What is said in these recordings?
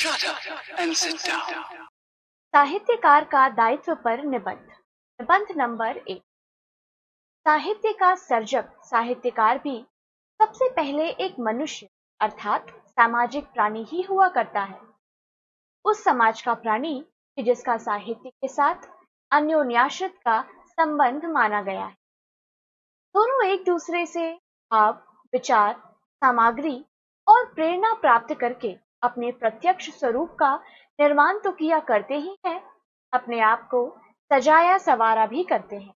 Shut up and sit down. साहित्यकार का दायित्व पर निबंध नंबर 1। साहित्य का सर्जक साहित्यकार भी सबसे पहले एक मनुष्य अर्थात सामाजिक प्राणी ही हुआ करता है। उस समाज का प्राणी कि जिसका साहित्य के साथ अन्योन्याश्रित का संबंध माना गया है। दोनों एक दूसरे से भाव, विचार, सामग्री और प्रेरणा प्राप्त करके अपने प्रत्यक्ष स्वरूप का निर्माण तो किया करते ही हैं, अपने आप को सजाया सवारा भी करते हैं।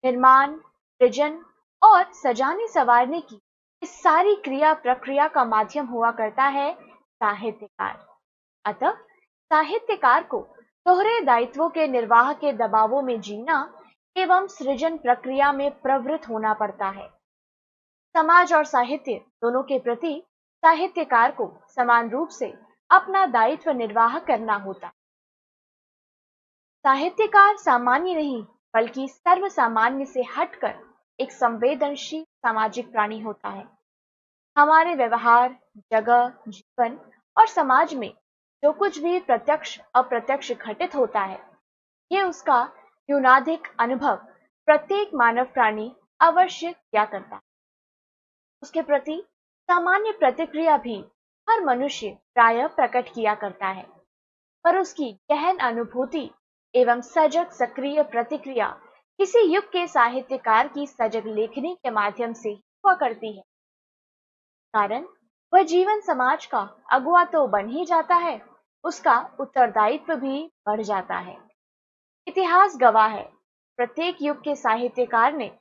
निर्माण, सृजन और सजाने संवारने की इस सारी क्रिया प्रक्रिया का माध्यम हुआ करता है साहित्यकार। अतः साहित्यकार को दोहरे दायित्वों के निर्वाह के दबावों में जीना एवं सृजन प्रक्रिया में प्रवृत्त होना पड़ता है। समाज और साहित्य दोनों के प्रति साहित्यकार को समान रूप से अपना दायित्व निर्वाह करना होता। साहित्यकार सामान्य नहीं बल्कि सर्व सामान्य से हटकर एक संवेदनशील सामाजिक प्राणी होता है। हमारे व्यवहार, जगह, जीवन और समाज में जो कुछ भी प्रत्यक्ष अप्रत्यक्ष घटित होता है, ये उसका न्यूनाधिक अनुभव प्रत्येक मानव प्राणी अवश्य किया करता है। उसके प्रति सामान्य प्रतिक्रिया भी हर मनुष्य प्रायः प्रकट किया करता है, पर उसकी गहन अनुभूति एवं सजग सक्रिय प्रतिक्रिया किसी युग के साहित्यकार की सजग लेखनी के माध्यम से हुआ करती है। कारण वह जीवन समाज का अगुआ तो बन ही जाता है, उसका उत्तरदायित्व भी बढ़ जाता है। इतिहास गवाह है, प्रत्येक युग के साहित्यकार ने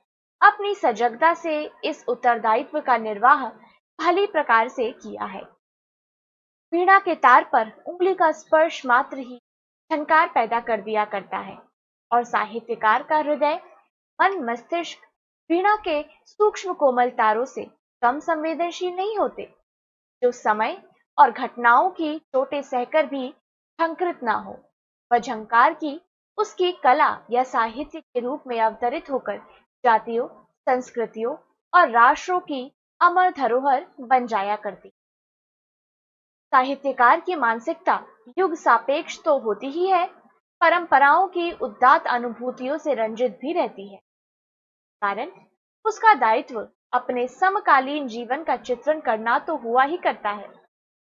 अपनी सजगता से इस उत्तरदायित्व का निर्वाह भली प्रकार से किया है। वीणा के तार पर उंगली का स्पर्श मात्र ही झनकार पैदा कर दिया करता है और साहित्यकार का हृदय, मन, मस्तिष्क वीणा के सूक्ष्म कोमल तारों से कम संवेदनशील नहीं होते, जो समय और घटनाओं की चोटें सहकर भी झंकृत ना हो। वह झंकार की उसकी कला या साहित्य के रूप में अवतरित होकर जातियों, संस्कृतियों और राष्ट्रों की अमर धरोहर बन जाया करती। साहित्यकार की मानसिकता युग सापेक्ष तो होती ही है, परंपराओं की उदात्त अनुभूतियों से रंजित भी रहती है। कारण उसका दायित्व अपने समकालीन जीवन का चित्रण करना तो हुआ ही करता है,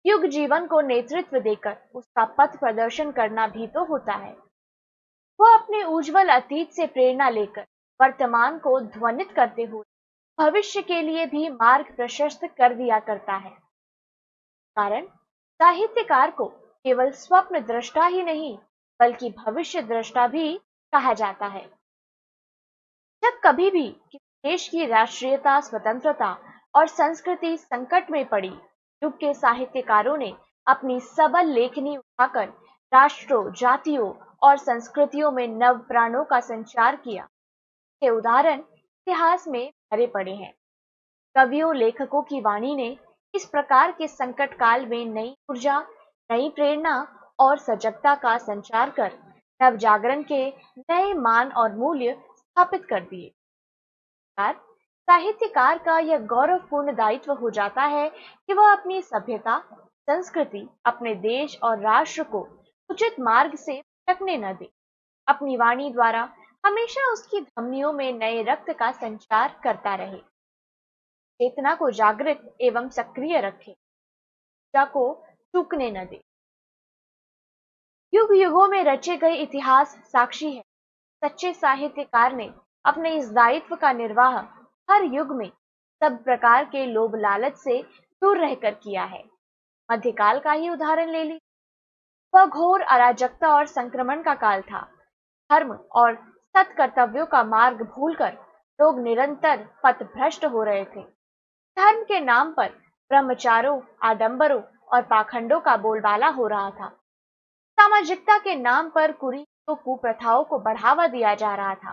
युग जीवन को नेतृत्व देकर उसका पथ प्रदर्शन करना भी तो होता है। वह अपने उज्जवल अतीत से प्रेरणा लेकर वर्तमान को ध्वनित करते हुए भविष्य के लिए भी मार्ग प्रशस्त कर दिया करता है। कारण साहित्यकार को केवल स्वप्न दृष्टा ही नहीं बल्कि भविष्य दृष्टा भी कहा जाता है। जब कभी भी किसी देश की राष्ट्रीयता, स्वतंत्रता और संस्कृति संकट में पड़ी, युग के साहित्यकारों ने अपनी सबल लेखनी उठाकर राष्ट्रों, जातियों और संस्कृतियों में नव प्राणों का संचार किया। के उदाहरण इतिहास में भरे पड़े हैं। कवियों, लेखकों की वाणी ने इस प्रकार के संकट काल में नई ऊर्जा, नई प्रेरणा और सजगता का संचार कर नव जागरण के नए मान और मूल्य स्थापित कर दिए। साहित्यकार का यह गौरवपूर्ण दायित्व हो जाता है कि वह अपनी सभ्यता, संस्कृति, अपने देश और राष्ट्र को उचित मार्ग से भटकने न दे। अपनी वाणी द्वारा हमेशा उसकी धमनियों में नए रक्त का संचार करता रहे, चेतना को जागृत एवं सक्रिय रखे, ऊर्जा को चूकने न दे। युग युगों में रचे गए इतिहास साक्षी है, सच्चे साहित्यकार ने अपने इस दायित्व का निर्वाह हर युग में सब प्रकार के लोभ लालच से दूर रहकर किया है। मध्यकाल का ही उदाहरण ले ली, वह घोर अराजकता और संक्रमण का काल था। धर्म और सत कर्तव्यों का मार्ग भूलकर लोग निरंतर पथ भ्रष्ट हो रहे थे। धर्म के नाम पर ब्रह्मचारों, आडंबरों और पाखंडों का बोलबाला हो रहा था। सामाजिकता के नाम पर कुरीतियों, कुप्रथाओं को बढ़ावा दिया जा रहा था।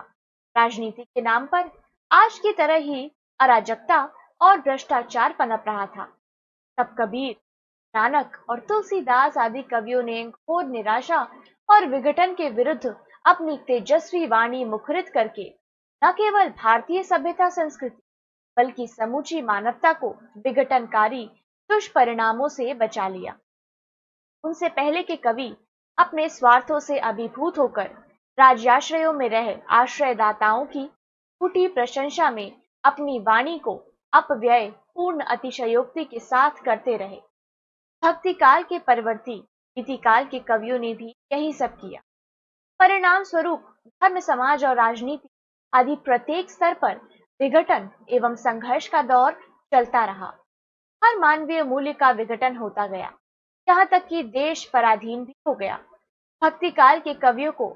राजनीति के नाम पर आज की तरह ही अराजकता और भ्रष्टाचार पनप रहा था। तब कबीर, नानक और तुलसीदास आदि कवियों ने घोर निराशा और विघटन के विरुद्ध अपनी तेजस्वी वाणी मुखरित करके न केवल भारतीय सभ्यता संस्कृति बल्कि समूची मानवता को विघटनकारी दुष्परिणामों से बचा लिया। उनसे पहले के कवि अपने स्वार्थों से अभिभूत होकर राज्याश्रयों में रहे आश्रयदाताओं की फूटी प्रशंसा में अपनी वाणी को अपव्यय पूर्ण अतिशयोक्ति के साथ करते रहे। भक्ति काल के परवर्ती रीतिकाल के कवियों ने भी यही सब किया। परिणाम स्वरूप धर्म, समाज और राजनीति आदि प्रत्येक स्तर पर विघटन एवं संघर्ष का दौर चलता रहा। हर मानवीय मूल्य का विघटन होता गया, यहाँ तक कि देश पराधीन भी हो गया। भक्ति काल के कवियों को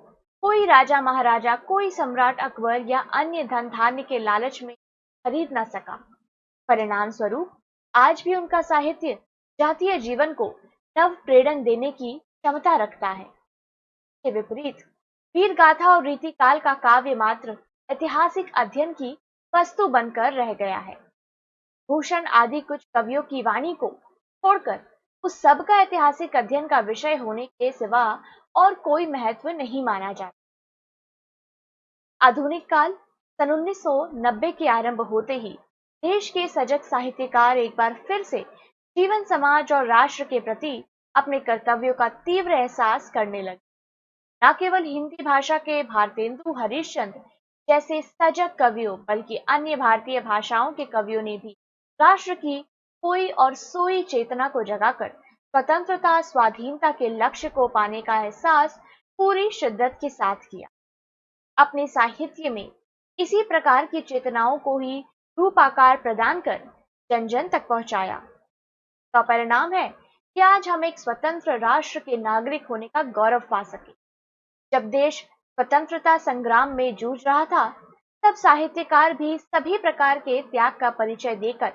कोई राजा महाराजा, कोई सम्राट अकबर या अन्य धन धान्य के लालच में खरीद न सका। परिणाम स्वरूप आज भी उनका साहित्य जातीय जीवन को नव प्रेरण देने की क्षमता रखता है। के विपरीत वीर गाथा और रीति काल का काव्य मात्र ऐतिहासिक अध्ययन की वस्तु बनकर रह गया है। भूषण आदि कुछ कवियों की वाणी को छोड़कर उस सब का ऐतिहासिक अध्ययन का विषय होने के सिवा और कोई महत्व नहीं माना जाता। आधुनिक काल सन 1990 के आरंभ होते ही देश के सजग साहित्यकार एक बार फिर से जीवन, समाज और राष्ट्र के प्रति अपने कर्तव्यों का तीव्र एहसास करने लगे। न केवल हिंदी भाषा के भारतेंदु हरिश्चंद्र जैसे सजग कवियों, बल्कि अन्य भारतीय भाषाओं के कवियों ने भी राष्ट्र की कोई और सोई चेतना को जगाकर स्वतंत्रता, स्वाधीनता के लक्ष्य को पाने का एहसास पूरी शिद्दत के साथ किया। अपने साहित्य में इसी प्रकार की चेतनाओं को ही रूप आकार प्रदान कर जन जन तक पहुंचाया। का परिणाम है कि आज हम एक स्वतंत्र राष्ट्र के नागरिक होने का गौरव पा सके। जब देश स्वतंत्रता संग्राम में जूझ रहा था, तब साहित्यकार भी सभी प्रकार के त्याग का परिचय देकर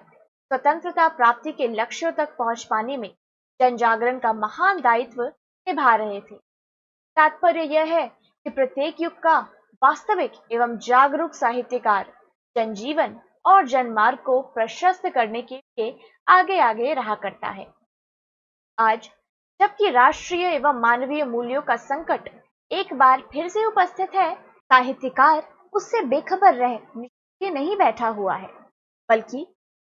स्वतंत्रता प्राप्ति के लक्ष्यों तक पहुंच पाने में जन जागरण का महान दायित्व निभा रहे थे। तात्पर्य यह है कि प्रत्येक युग का वास्तविक एवं जागरूक साहित्यकार जनजीवन और जनमार्ग को प्रशस्त करने के लिए आगे आगे रहा करता है। आज जबकि राष्ट्रीय एवं मानवीय मूल्यों का संकट एक बार फिर से उपस्थित है, साहित्यकार उससे बेखबर रह निश्चय नहीं बैठा हुआ है, बल्कि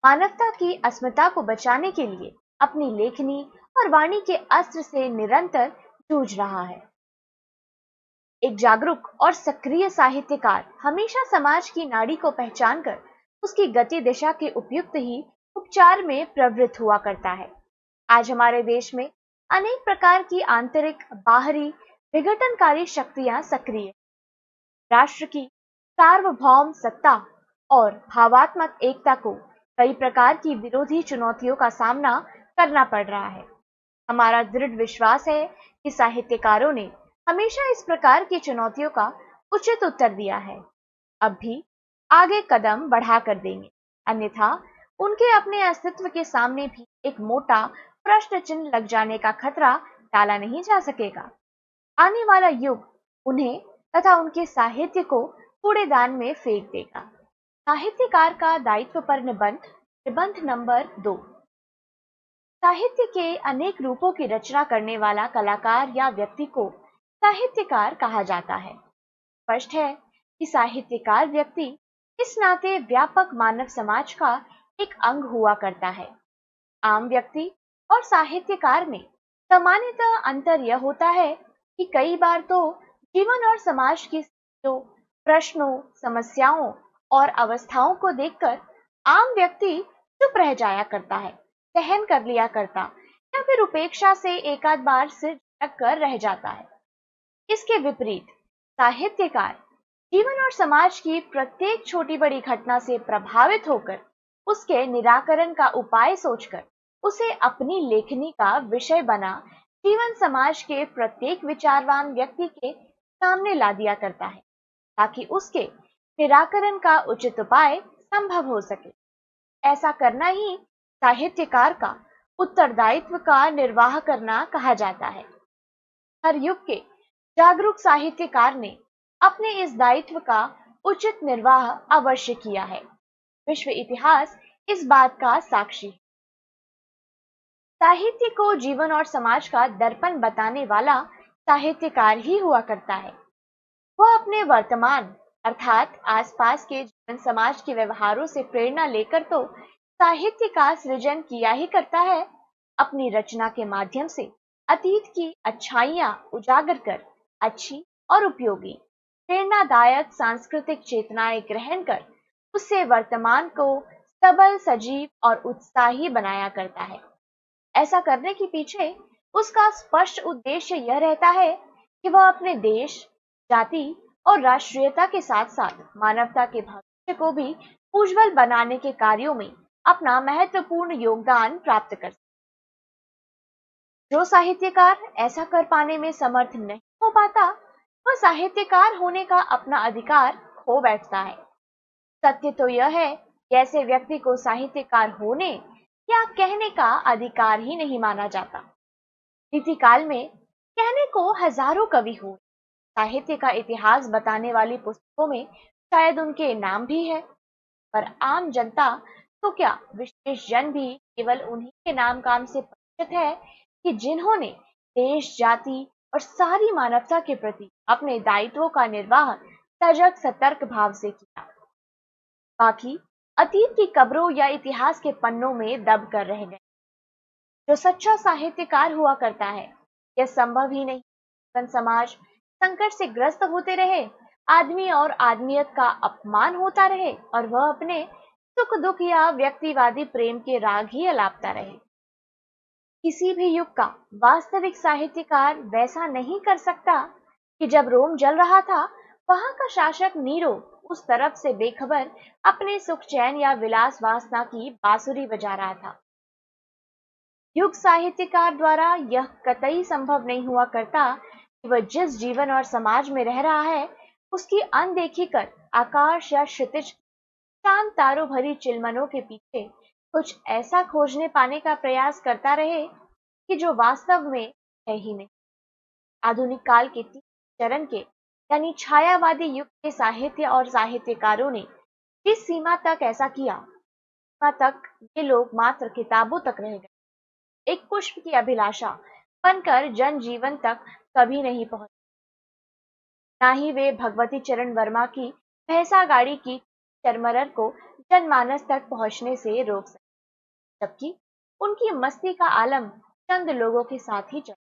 मानवता की अस्मिता को बचाने के लिए अपनी लेखनी और वाणी के अस्त्र से निरंतर जूझ रहा है। एक जागरूक और सक्रिय साहित्यकार हमेशा समाज की नाड़ी को पहचान कर उसकी गति दिशा के उपयुक्त ही उपचार में प्रवृत्त हुआ करता है। आज हमारे देश में अनेक प्रकार की आंतरिक, बाहरी विघटनकारी शक्तियां सक्रिय हैं। राष्ट्र की सार्वभौम सत्ता और भावात्मक एकता को कई प्रकार की विरोधी चुनौतियों का सामना करना पड़ रहा है। हमारा दृढ़ विश्वास है कि साहित्यकारों ने हमेशा इस प्रकार की चुनौतियों का उचित उत्तर दिया है, अब भी आगे कदम बढ़ा कर देंगे, अन्यथा उनके अपने अस्तित्व के सामने भी एक मोटा प्रश्न चिन्ह लग जाने का खतरा टाला नहीं जा सकेगा। आने वाला युग उन्हें तथा उनके साहित्य को कूड़ेदान में फेंक देगा। साहित्यकार का दायित्व पर निबंध नंबर 2। साहित्य के अनेक रूपों की रचना करने वाला कलाकार या व्यक्ति को साहित्यकार कहा जाता है। स्पष्ट है कि साहित्यकार व्यक्ति इस नाते व्यापक मानव समाज का एक अंग हुआ करता है। आम व्यक्ति और साहित्यकार में सामान्यतः अंतर यह होता है कि कई बार तो जीवन और समाज की जो प्रश्नों, समस्याओं और अवस्थाओं को देखकर आम व्यक्ति चुप रह जाया करता है, सहन कर लिया करता या फिर उपेक्षा से एक आध बार सिर झुक कर रह जाता है। इसके विपरीत साहित्यकार जीवन और समाज की प्रत्येक छोटी बड़ी घटना से प्रभावित होकर उसके निराकरण का उपाय सोचकर उसे अपनी लेखनी का विषय बना जीवन समाज के प्रत्येक विचारवान व्यक्ति के सामने ला दिया करता है, ताकि उसके निराकरण का उचित उपाय संभव हो सके। ऐसा करना ही साहित्यकार का उत्तरदायित्व का निर्वाह करना कहा जाता है। हर युग के जागरूक साहित्यकार ने अपने इस दायित्व का उचित निर्वाह अवश्य किया है। विश्व इतिहास इस बात का साक्षी है। साहित्य को जीवन और समाज का दर्पण बताने वाला साहित्यकार ही हुआ करता है। वह अपने वर्तमान अर्थात आसपास के जीवन समाज के व्यवहारों से प्रेरणा लेकर तो साहित्य का सृजन किया ही करता है। अपनी रचना के माध्यम से अतीत की अच्छाइयां उजागर कर अच्छी और उपयोगी प्रेरणादायक सांस्कृतिक चेतनाएं ग्रहण कर उससे वर्तमान को सबल, सजीव और उत्साही बनाया करता है। ऐसा करने के पीछे उसका स्पष्ट उद्देश्य यह रहता है कि वह अपने देश, जाति और राष्ट्रीयता के साथ साथ मानवता के भविष्य को भी उज्जवल बनाने के कार्यों में अपना महत्वपूर्ण योगदान प्राप्त कर सके। जो साहित्यकार ऐसा कर पाने में समर्थ नहीं हो पाता, वह साहित्यकार होने का अपना अधिकार खो बैठता है। सत्य तो यह है कि ऐसे व्यक्ति को साहित्यकार होने या कहने का अधिकार ही नहीं माना जाता। रीतिकाल में कहने को हजारों कवि हुए, साहित्य का इतिहास बताने वाली पुस्तकों में शायद उनके नाम भी है, पर आम जनता तो क्या विशेष जन भी केवल उन्हीं के नाम काम से परिचित है कि जिन्होंने देश, जाति और सारी मानवता के प्रति अपने दायित्वों का निर्वाह सजग सतर्क भाव से किया। बाकी अतीत की कब्रों या इतिहास के पन्नों में दब कर रह गए। जो सच्चा साहित्यकार हुआ करता है, यह संभव ही नहीं समाज संकट से ग्रस्त होते रहे, आदमी और आदमियत का अपमान होता रहे और वह अपने सुख दुख या व्यक्तिवादी प्रेम के राग ही अलापता रहे। किसी भी युग का वास्तविक साहित्यकार वैसा नहीं कर सकता कि जब रोम जल रहा था, वहां का शासक नीरो उस तरफ से बेखबर अपने सुख चैन या विलास वासना की बांसुरी बजा रहा था। युग साहित्यकार द्वारा यह कतई संभव नहीं हुआ करता कि वह जिस जीवन और समाज में रह रहा है, उसकी अनदेखी कर आकाश या क्षितिज शांत तारों भरी चिलमनों के पीछे कुछ ऐसा खोजने पाने का प्रयास करता रहे कि जो वास्तव में है ही नहीं। आधुनिक काल के तीन चरण के यानी छायावादी युग के साहित्य और साहित्यकारों ने जिस सीमा तक ऐसा किया, सीमा तक ये लोग मात्र किताबों तक रह गए, एक पुष्प की अभिलाषा बनकर जन जीवन तक कभी नहीं पहुंचे। ना ही वे भगवती चरण वर्मा की भैंसा गाड़ी की चरमरर को जनमानस तक पहुंचने से रोक सके, जबकि उनकी मस्ती का आलम चंद लोगों के साथ ही चला।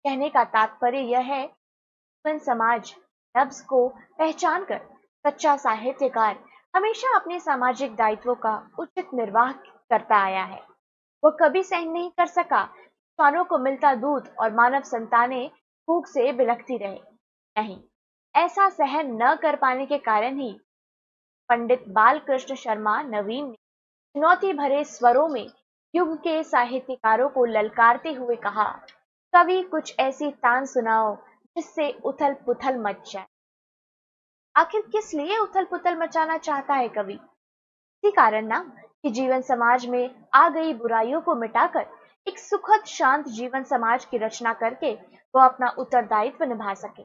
कहने का तात्पर्य यह है, जीवन समाज नब्ज को पहचान कर सच्चा साहित्यकार हमेशा अपने सामाजिक दायित्वों का उचित निर्वाह करता आया है। वह कभी सहन नहीं कर सका किसानों को मिलता दूध और मानव संतानें भूख से बिलखती रहे। नहीं, ऐसा सहन न कर पाने के कारण ही पंडित बालकृष्ण शर्मा नवीन ने चुनौती भरे स्वरों में युग के साहित्यकारों को ललकारते हुए कहा, कवि कुछ ऐसी तान सुनाओ जिससे उथल पुथल मच जाए। आखिर किस लिए उथल पुथल मचाना चाहता है कवि? इसी कारण ना कि जीवन समाज में आ गई बुराइयों को मिटाकर एक सुखद शांत जीवन समाज की रचना करके वो अपना उत्तरदायित्व निभा सके,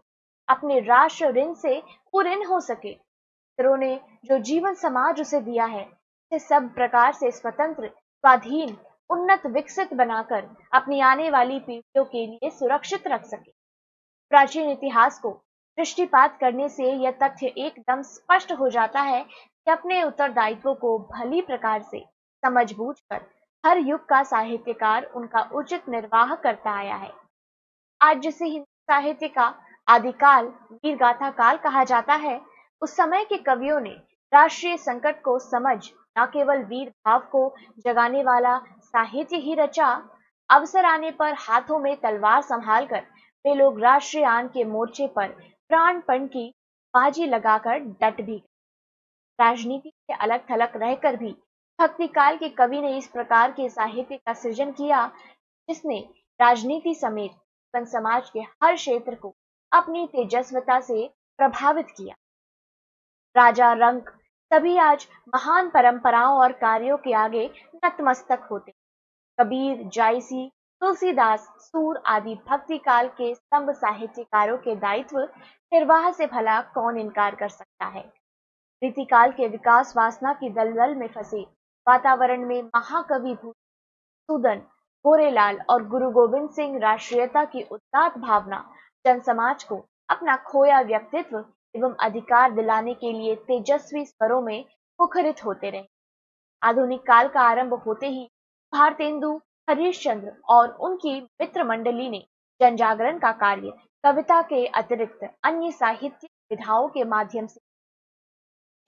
अपने राष्ट्र ऋण से पूर्ण हो सके। मित्रों ने जो जीवन समाज उसे दिया है, उसे सब प्रकार से स्वतंत्र, स्वाधीन, उन्नत, विकसित बनाकर अपनी आने वाली पीढ़ियों के लिए सुरक्षित रख सके। प्राचीन इतिहास को दृष्टिपात करने से यह तथ्य एकदम स्पष्ट हो जाता है कि अपने उत्तरदायित्वों को भली प्रकार से समझ बूझकर हर युग का साहित्यकार उनका उचित निर्वाह करता आया है। आज जिसे हिंदी साहित्य का आदिकाल, वीर गाथा काल कहा जाता है, उस समय के कवियों ने राष्ट्रीय संकट को समझ न केवल वीर भाव को जगाने वाला साहित्य ही रचा, अवसर आने पर हाथों में तलवार संभाल कर वे लोग राष्ट्रीय आन के मोर्चे पर प्राणपण की बाजी लगाकर डट भी गए। राजनीति से अलग थलग रहकर भी भक्ति काल के कवि ने इस प्रकार के साहित्य का सृजन किया जिसने राजनीति समेत जीवन समाज के हर क्षेत्र को अपनी तेजस्विता से प्रभावित किया। राजा, रंक सभी आज महान परंपराओं और कार्यों के आगे नतमस्तक होते। कबीर, जायसी, तुलसीदास, सूर आदि भक्ति काल के स्तंभ साहित्यकारों के दायित्व निर्वाह से भला कौन इनकार कर सकता है। रीतिकाल के विकास वासना की दलदल में फंसे वातावरण में महाकवि सूदन, गोरेलाल और गुरु गोविंद सिंह राष्ट्रीयता की उदात्त भावना जन समाज को अपना खोया व्यक्तित्व एवं अधिकार दिलाने के लिए तेजस्वी स्वरों में मुखरित होते रहे। आधुनिक काल का आरंभ होते ही भारतेंदु हरीश चंद्र और उनकी मित्र मंडली ने जनजागरण का कार्य कविता के अतिरिक्त अन्य साहित्यिक विधाओं के माध्यम से।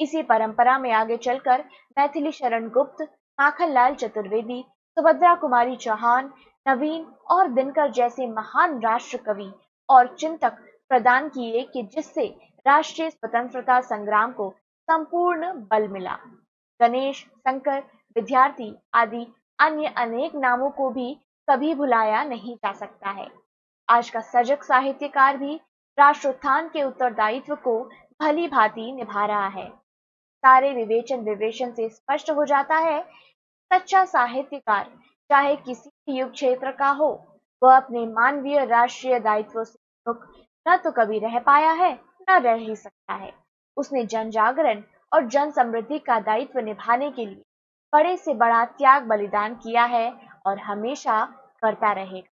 इसी परंपरा में आगे चलकर मैथिली शरण गुप्त, माखनलाल चतुर्वेदी, सुभद्रा कुमारी चौहान, नवीन और दिनकर जैसे महान राष्ट्र कवि और चिंतक प्रदान किए कि जिससे राष्ट्रीय स्वतंत्रता संग्राम को संपूर्ण बल मिला। गणेश, शंकर, विद्यार्थी आदि अन्य अनेक नामों को भी कभी भुलाया नहीं जा सकता है। आज का सजग साहित्यकार भी राष्ट्रोत्थान के उत्तरदायित्व को भली भांति निभा रहा है। सारे विवेचन से स्पष्ट हो जाता है, सच्चा साहित्यकार चाहे किसी भी युग क्षेत्र का हो, वह अपने मानवीय राष्ट्रीय दायित्व से मुक्त न तो कभी रह पाया है, न रह ही सकता है। उसने जन जागरण और जन समृद्धि का दायित्व निभाने के लिए बड़े से बड़ा त्याग बलिदान किया है और हमेशा करता रहेगा।